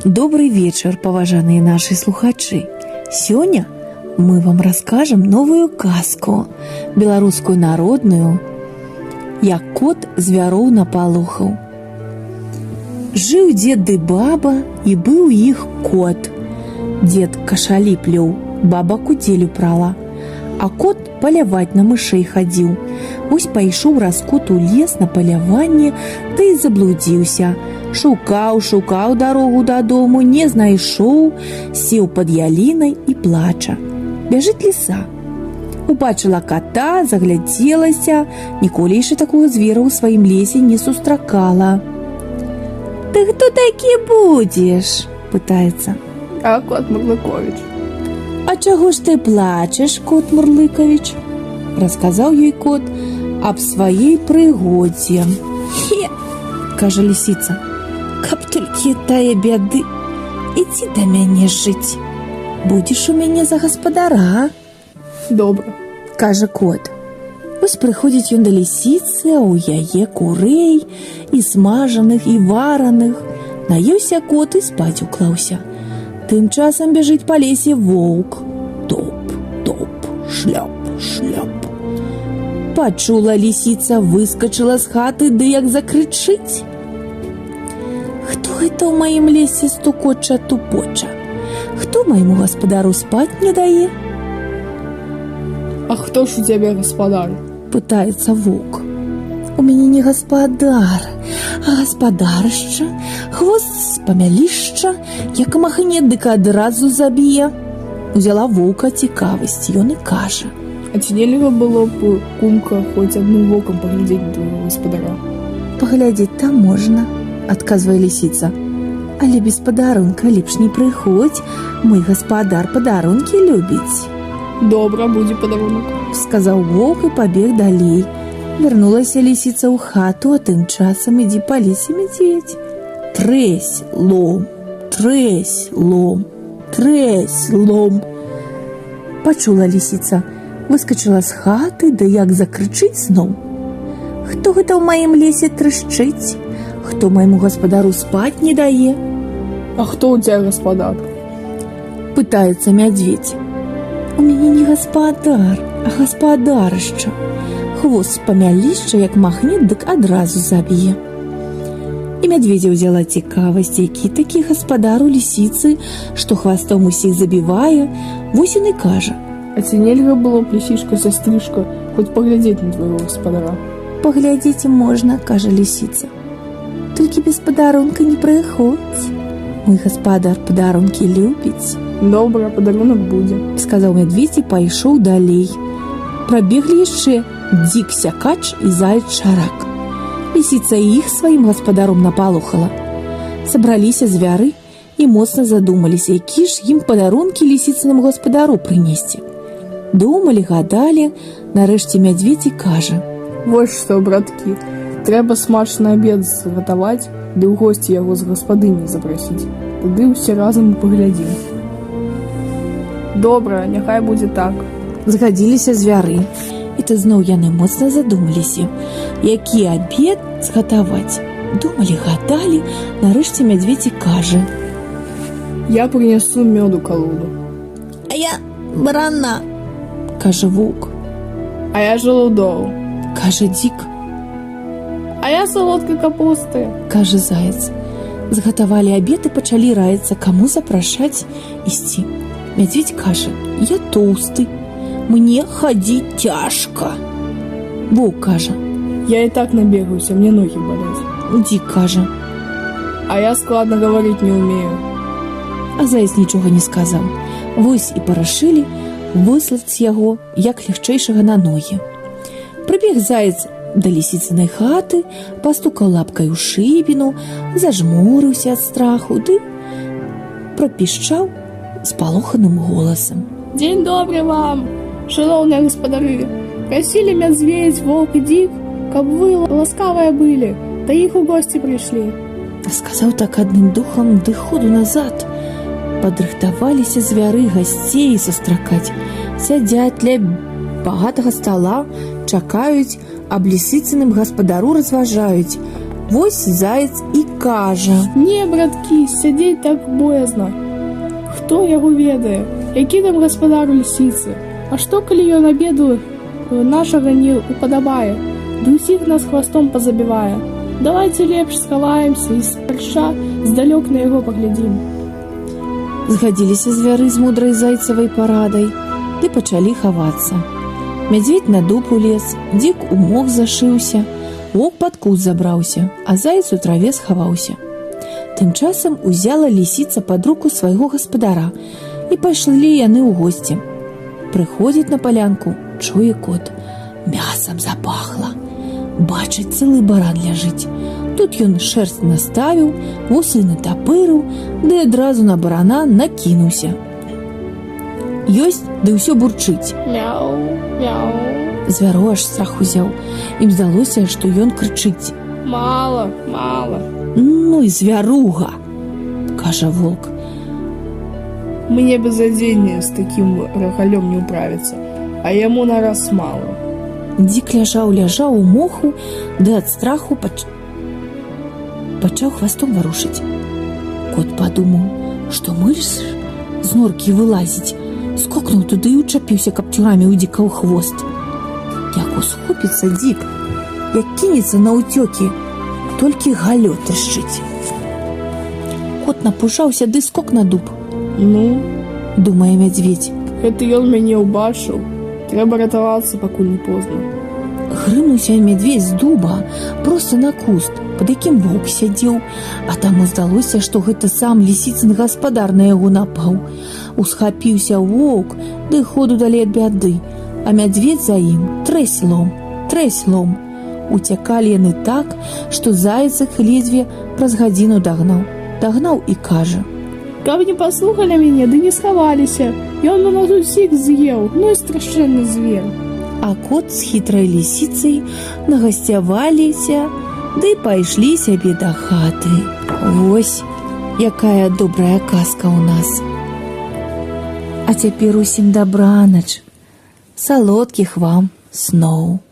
Добрый вечер, паважаныя наши слухачы. Сёння мы вам расскажем новую казку, беларускую народную, як кот звяроў напалохаў. Жыў дзед ды баба, і быў іх кот. Дзед кашалі плёў, баба кудзелю прала, а кот паляваць на мышэй хадзіў. Вось пайшоў раз кот у лес на паляванне, ды і заблудзіўся. Шукаў дарогу дадому, не знайшоў, сеў пад ялінай і плача. Бяжыць ліса. Убачыла кота, заглядзелася, ніколі яшчэ такого звера ў сваім лесе не сустракала. «Ты хто такі будзеш?» – пытаецца. «Я кот Мурлыкович». «А чаго ж ты плачаш, кот Мурлыкович?» – расказаў ёй кот аб сваёй прыгодзе. «Хе!» – кажа лісіца. «Каб толькі тая бяды, ідзі да мяне жыць. Будзеш у мяне за гаспадара». «Добра», – кажа кот. Вось прыходзіць ён да лісіцы, а ў яе курэй, і смажаных, і вараных. Наеўся кот і спаць уклаўся. Тым часам бяжыць па лесе воўк. Топ, топ, шляп, шляп. Пачула лісіца, выскачыла з хаты, ды як закрычыць. «Хто гэта ў маім лесе стукоча тупоча? Хто майму гаспадару спаць не дае?» «А хто ж у цябе гаспадар?» – пытаецца воўк. «У мяне не гаспадар, а гаспадарышча, хвост з памялішча, як махне, дык адразу заб'е». Узяла воўка цікавасць, ён і кажа. «А ці нельга было б, кумка, хоць адным вокам паглядзець на твайго гаспадара?» «Паглядзець там можна», – адказвае лісіца. «Але без падарунка лепш не прыходзь, мой гаспадар падарункі любіць». «Добра, будзе падарунак», – сказаў воўк і пабег далей. Вярнулася лісіца ў хату, а тым часам ідзі па лесе мядзведзь. Трэсь лом, трэсь лом, трэсь лом. Пачула лісіца, выскачыла з хаты, да як закрычыць зноў. «Хто гэта ў маім лесе трышчыць? Хто майму гаспадару спаць не дае?» «А хто ў цябе гаспадар?» – пытаецца мядзведзь. «У мяне не гаспадар, а гаспадарышча. Хвост з памялішча, як махне, дык адразу заб'е». І мядзведзя ўзяла цікавасць, які такі гаспадар у лісіцы, што хвастом усіх забівае. Вось ён і кажа. «А ці нельга было б, лісічка-сястрычка, хоць паглядзець на твайго гаспадара?» «Паглядзець можна, – кажа лісіца. Толькі без падарунка не прыходзь. Мой гаспадар падарункі любіць». «Добра, падарунак будзе», – сказаў мядзведзь і пайшоў далей. Прабеглі яшчэ дзік-сякач і заяц-шарак. Лісіца іх сваім гаспадаром напалохала. Сабраліся звяры і моцна задумаліся, які ж ім падарункі лісіцынаму гаспадару прынесці. Думалі, гадалі, нарэшце мядзведзь і кажа. «Вось што, браткі, трэба смачны абед згатаваць, ды ў госці яго з гаспадыні запрасіць. Тады ўсе разам і паглядзім». «Добра, няхай будзе так», – згадзіліся звяры. І то зноў яны моцна задумаліся, які абед згатаваць. Думалі, гадалі, нарэшце мядзведзь і кажа. «Я прынясу мёду калоду». «А я барана», – кажа воўк. «А я жалудоў», – кажа дзік. «А я салодкай капусты», – кажа заяц. Згатавалі абед і пачалі раіцца, каму запрашаць ісці. Мядзведь кажа. «Я тоўсты, мне хадзіць цяжка». Воўк кажа. «Я і так набегаўся, мне ногі баляць». Дзік кажа. «А я складна гаварыць не ўмею». А заяц нічога не сказаў. Вось і парашылі выслаць яго як лягчэйшага на ногі. Прыбег заяц да лісіцынай хаты, пастукаў лапкай у шыбіну, зажмурыўся ад страху, ды прапішчаў спалоханым голасам. «Дзень добры вам, шаноўныя гаспадары! Прасілі мядзведзь, воўк і дзік, каб вы ласкавыя былі, да іх у госці прыйшлі». Сказаў так адным духам, ды ходу назад. Падрыхтаваліся звяры гасцей сустракаць. Сядзяць ля багатага стала, чакаюць, аб лісіцыным гаспадару разважаюць. Вось заяц і кажа: Не, браткі, сядзець так боязна. Хто яго ведае, які там гаспадар у лісіцы? А што, калі ён абеду нашага не упадабае, ды ўсіх нас хвастом пазабівае? Давайте лепш схаваемся і спярша здалёк на яго паглядзім. Згадзіліся звяры з мудрай зайцавай парадай ды пачалі хавацца. Мядзведь на дуб улез, дзік у мох зашыўся, вок пад куст забраўся, а заяц у траве схаваўся. Тым часам узяла лісіца пад руку свайго гаспадара, і пайшлі яны ў госці. Прыходзіць на палянку, чуе кот. Мясам запахла. Бачыць, цэлы баран ляжыць. Тут ён шэрсць наставіў, вусы натапырыў, ды адразу на барана накінуўся. Ёсць, ды ўсё бурчыць. Мяу, мяу. Звяро аж страх узяў. Ім здалося, што ён крычыць. Мала, мала. Ну і звяруга, кажа волк. Мне безадзенне з такім рагалём не ўправіцца, а яму нараз мала. Дзік ляжаў у моху, ды ад страху пачаў хвастом варушыць. Кот падумаў, што мыш з норкі вылазіць, скокнуў туды і учапіўся капцюрамі ў дзіка ў хвост. Як усхопіцца дзік, як кінецца на ўцёкі, толькі галлё трашчыць. Кот напужаўся ды скок на дуб. Ну, думае мядзведь. гэта ён мяне ўбачыў. Трэба ратавацца, пакуль не позна. Грынуўся мядзведь з дуба проста на куст, пад якім воўк сядзеў, а таму здалося, што гэта сам лісіцын гаспадар на яго напаў. Усхапіўся воўк, ды ходу далей ад бяды, а мядзведь за ім трэсь лом. Уцякалі яны так, што заяц іх ледзьве праз гадзіну дагнаў і кажа: Каб не паслухалі мяне, ды не схаваліся. Ён бы нас усіх з'еў, ну і страшэнны звер. А кот з хітрай лісіцай нагасцяваліся, ды пайшлі сябе да хаты. Вось якая добрая казка ў нас. А цяпер усім дабранач, салодкіх вам сноў.